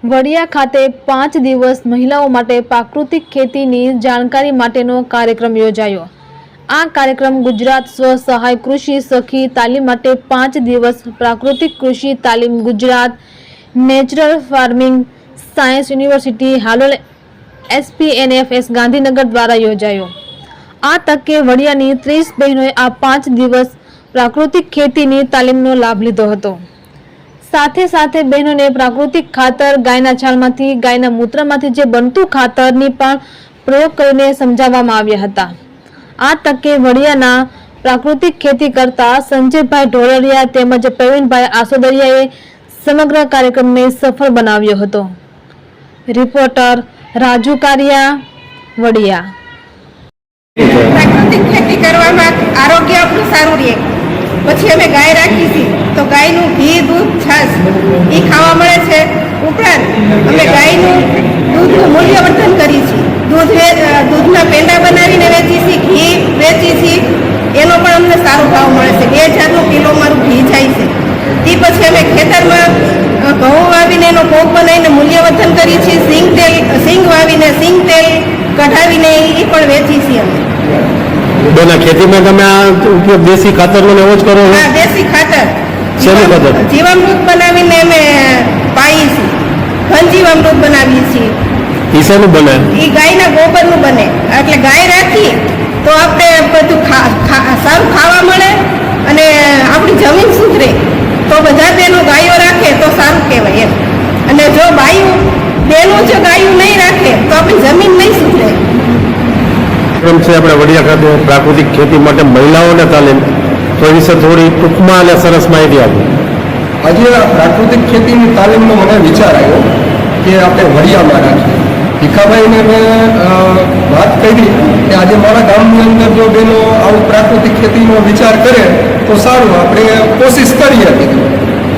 વડિયા ખાતે 5 દિવસ મહિલાઓ માટે પ્રાકૃતિક ખેતીની જાણકારી માટેનો કાર્યક્રમ યોજાયો। આ કાર્યક્રમ ગુજરાત સ્વ-સહાય કૃષિ સખી તાલીમ માટે 5 દિવસ પ્રાકૃતિક કૃષિ તાલીમ Gujarat natural farming science university Halol SPNFS Gandhinagar દ્વારા યોજાયો। આ તકે વડિયાની 30 બહેનોએ આ 5 દિવસ પ્રાકૃતિક ખેતીની તાલીમનો લાભ લીધો હતો। સાથે સાથે બહેનોને પ્રાકૃતિક ખાતર ગાયના છાલમાંથી ગાયના મૂત્રમાંથી જે બનતું ખાતરની પણ પ્રયોગ કરીને સમજાવવામાં આવ્યા હતા। આ તકે વડિયાના પ્રાકૃતિક ખેતી કરતા સંજયભાઈ ઢોળરિયા તેમજ પ્રવીણભાઈ આસોદરિયાએ સમગ્ર કાર્યક્રમને સફળ બનાવ્યો હતો। રિપોર્ટર રાજુ કારિયા, વડિયા। પ્રાકૃતિક ખેતી કરવામાં આરોગ્ય આપણું સારું રહે। પછી અમે ગાય રાખી છે તો ગાયનું ઘી, દૂધ, છાશ એ ખાવા મળે છે। ઉપરાંત અમે ગાયનું દૂધનું મૂલ્યવર્ધન કરી છે। દૂધના પેંડા બનાવીને વેચી છે, ઘી વેચી છે, એનો પણ અમને સારો ભાવ મળે છે। 2000 કિલો મારું ઘી જાય છે। તે પછી અમે ખેતરમાં ઘઉં વાવીને એનો ભોગ બનાવીને મૂલ્યવર્ધન કરી છે। સિંગ વાવીને સિંગ તેલ કઢાવીને એ પણ વેચી છે અમે। બેના ખેતીમાં તમે આ ઉપયોગ દેશી ખાતરનો એવો જ કરો છો? હા, દેશી ખાતર જીવામૃત બનાવીને અમે પાઈએ છીએ। ઘન જીવામૃત બનાવીએ છીએ। એ શેનું બને? એ ગાયના ગોબરનું બને। એટલે ગાય રાખીએ તો આપણે બધું સારું ખાવા મળે અને આપણી જમીન સુધરે। તો બધા બહેનો ગાયો રાખે તો સારું કહેવાય એમ। અને જો બહેનો જો ગાયું નહીં રાખે તો આપણી જમીન નહીં સુધરે। છે આપણે વડિયા ખાતે પ્રાકૃતિક ખેતી માટે મહિલાઓને તાલીમ, તો એ વિશે થોડી ટૂંકમાં અને સરસ માહિતી આપો। આજે આ પ્રાકૃતિક ખેતીની તાલીમનો મને વિચાર આવ્યો કે આપણે વડિયામાં રાખીએ। ભીખાભાઈને મેં વાત કરી કે આજે મારા ગામની અંદર જો બહેનો આવું પ્રાકૃતિક ખેતીનો વિચાર કરે તો સારું, આપણે કોશિશ કરીએ કીધું।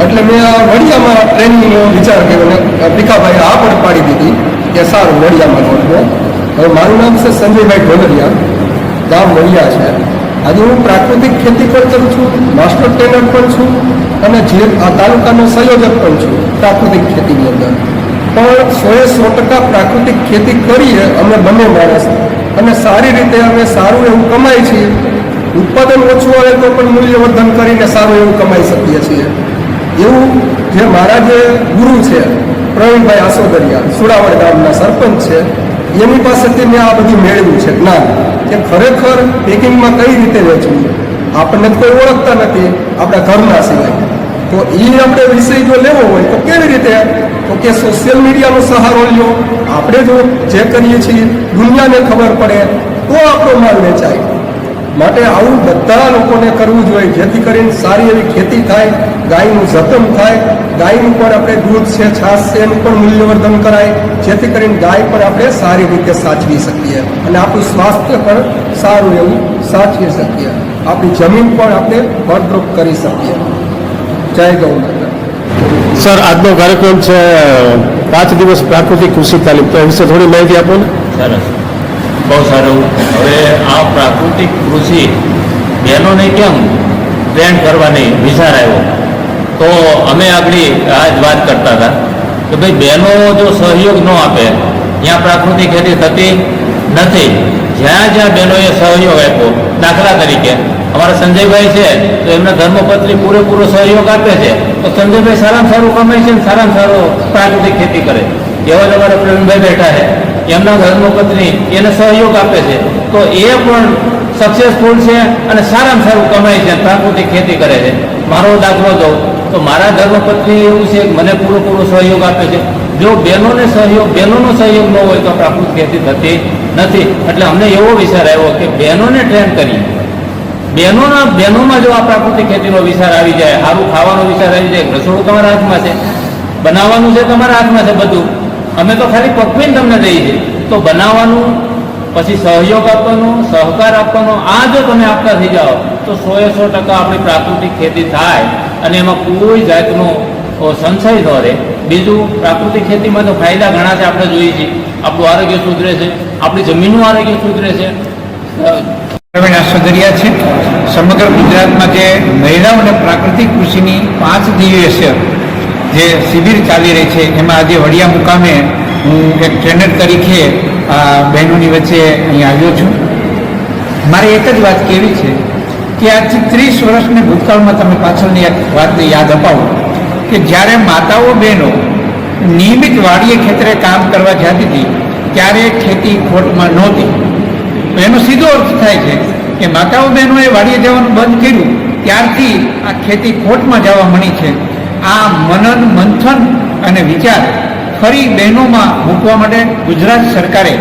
એટલે મેં આ વડિયામાં ટ્રેનિંગનો વિચાર કર્યો અને ભીખાભાઈએ આ પણ પાડી દીધી કે સારું વડિયામાં ગોઠવો। હવે મારું નામ છે સંજયભાઈ ઢોલરિયા, ગામ વડિયા છે। આજે હું પ્રાકૃતિક ખેતી પણ કરું છું, માસ્ટર ટ્રેનર પણ છું અને જે આ તાલુકાનો સંયોજક પણ છું પ્રાકૃતિક ખેતીની અંદર। પણ 100% પ્રાકૃતિક ખેતી કરીએ અમે બંને માણસ અને સારી રીતે અમે સારું એવું કમાઈ છીએ। ઉત્પાદન ઓછું આવે તો પણ મૂલ્યવર્ધન કરીને સારું એવું કમાઈ શકીએ છીએ। એવું જે મારા જે ગુરુ છે પ્રવીણભાઈ આસોદરિયા, સુડાવડ ગામના સરપંચ છે, એની પાસેથી મેં આ બધું મેળવ્યું છે જ્ઞાન કે ખરેખર પેકિંગમાં કઈ રીતે વેચવું। આપણને કોઈ ઓળખતા નથી આપણા ઘરના સિવાય, તો એ આપણે વિષય જો લેવો હોય તો કેવી રીતે? તો કે સોશિયલ મીડિયાનો સહારો લ્યો। આપણે જો જે કરીએ છીએ દુનિયાને ખબર પડે તો આપણો માલ વેચાય। માટે આવું બધા લોકોને કરવું જોઈએ જેથી કરીને સારી એવી ખેતી થાય, ગાયનું જતન થાય, ગાયનું પણ આપણે દૂધ છે, છાશ છે એનું પણ મૂલ્યવર્ધન કરાય, જેથી કરીને ગાય પણ આપણે સારી રીતે સાચવી શકીએ અને આપણું સ્વાસ્થ્ય પણ સારું એવું સાચવી શકીએ। આપણી જમીન પણ આપણે ફળદ્રુપ કરી શકીએ। જય ગૌ માતા। સર, આજનો કાર્યક્રમ છે 5 દિવસ પ્રાકૃતિક કૃષિ તાલીમ, તો એ વિશે થોડી માહિતી આપો ને। સરસ, બહુ સારું। હવે આ પ્રાકૃતિક કૃષિ બહેનોને કેમ ટ્રેન કરવાની વિચાર આવ્યો, તો અમે આગળ આ જ વાત કરતા હતા કે ભાઈ બહેનો જો સહયોગ ન આપે ત્યાં પ્રાકૃતિક ખેતી થતી નથી। જ્યાં જ્યાં બહેનોએ સહયોગ આપ્યો, દાખલા તરીકે અમારા સંજયભાઈ છે તો એમના ધર્મપત્ની પૂરેપૂરો સહયોગ આપે છે, તો સંજયભાઈ સારામાં સારું કમાય છે ને સારામાં સારું પ્રાકૃતિક ખેતી કરે। એવા જ અમારા પ્રવીણભાઈ બેઠા છે, એમના ધર્મપત્ની એને સહયોગ આપે છે, તો એ પણ સક્સેસફુલ છે અને સારામાં સારું કમાય છે, પ્રાકૃતિક ખેતી કરે છે। મારો દાખલો દઉં તો મારા ધર્મપત્ની એવું છે કે મને પૂરો સહયોગ આપે છે। જો બહેનોનો સહયોગ ન હોય તો પ્રાકૃતિક ખેતી થતી નથી। એટલે અમને એવો વિચાર આવ્યો કે બહેનોને ટ્રેન કરીએ। બહેનોમાં જો આ પ્રાકૃતિક ખેતીનો વિચાર આવી જાય, સારું ખાવાનો વિચાર આવી જાય, રસોડું તમારા હાથમાં છે, બનાવવાનું છે તમારા હાથમાં છે બધું, અમે તો ખાલી પકવીને તમને દઈએ છીએ, તો બનાવવાનું પછી સહયોગ આપવાનો, સહકાર આપવાનો, આ જો તમે આપતા થઈ જાઓ તો 100% આપણી પ્રાકૃતિક ખેતી થાય અને એમાં કોઈ જાતનો સંશય ન રહે। બીજું, પ્રાકૃતિક ખેતીમાં તો ફાયદા ઘણા છે, આપણે જોઈએ છીએ, આપણું આરોગ્ય સુધરે છે, આપણી જમીનનું આરોગ્ય સુધરે છે। પ્રવીણ આસોદરિયા છે। સમગ્ર ગુજરાતમાં જે મહિલાઓને પ્રાકૃતિક કૃષિની 5 દિવસીય જે શિબિર ચાલી રહી છે એમાં આજે વડિયા મુકામે હું એક ટ્રેનર તરીકે બહેનોની વચ્ચે અહીં આવ્યો છું. મારે એક જ વાત કહેવી છે કે આજથી 30 વર્ષની ભૂતકાળમાં તમે પાછળની એક વાતને યાદ અપાવો કે જ્યારે માતાઓ બહેનો નિયમિત વાડીએ ખેતરે કામ કરવા જતી હતી ત્યારે ખેતી ખોટમાં નહોતી. તો એનો સીધો અર્થ થાય છે કે માતાઓ બહેનોએ વાડીએ જવાનું બંધ કર્યું ત્યારથી આ ખેતી ખોટમાં જવા મળી છે. આ મનન મંથન અને વિચાર ફરી બહેનોમાં મૂકવા માટે ગુજરાત સરકારે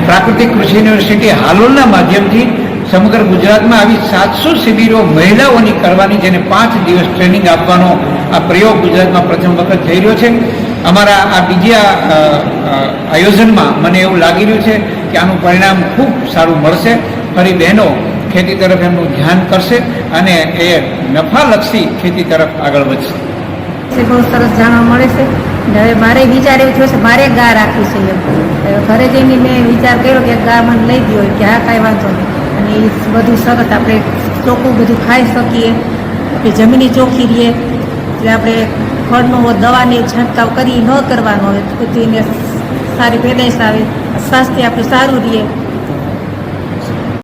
પ્રાકૃતિક કૃષિ યુનિવર્સિટી હાલોલના માધ્યમથી સમગ્ર ગુજરાતમાં આવી 700 શિબિરો મહિલાઓની કરવાની, જેને 5 દિવસ ટ્રેનિંગ આપવાનો આ પ્રયોગ ગુજરાતમાં પ્રથમ વખત થઈ રહ્યો છે. અમારા આ બીજા આયોજનમાં મને એવું લાગી રહ્યું છે કે આનું પરિણામ ખૂબ સારું મળશે. ફરી બહેનો ખેતી તરફ એમનું ધ્યાન કરશે અને એ નફાલક્ષી ખેતી તરફ આગળ વધશે. બહુ સરસ જાણવા મળે છે. હવે મારે વિચાર એવું થયો છે મારે ગા રાખવી છે એમ. ઘરે જઈને મેં વિચાર કર્યો કે ગા મને લઈ દો કે હા કાંઈ વાંધો નહીં, અને એ બધું સરસ આપણે ચોખ્ખું બધું ખાઈ શકીએ, આપણી જમીની ચોખ્ખી રહીએ, એટલે આપણે ફળનો દવાની છંટકાવ કરી ન કરવાનો હોય તો એને સારી પેદાશ આવે, સ્વાસ્થ્ય આપણું સારું રહે.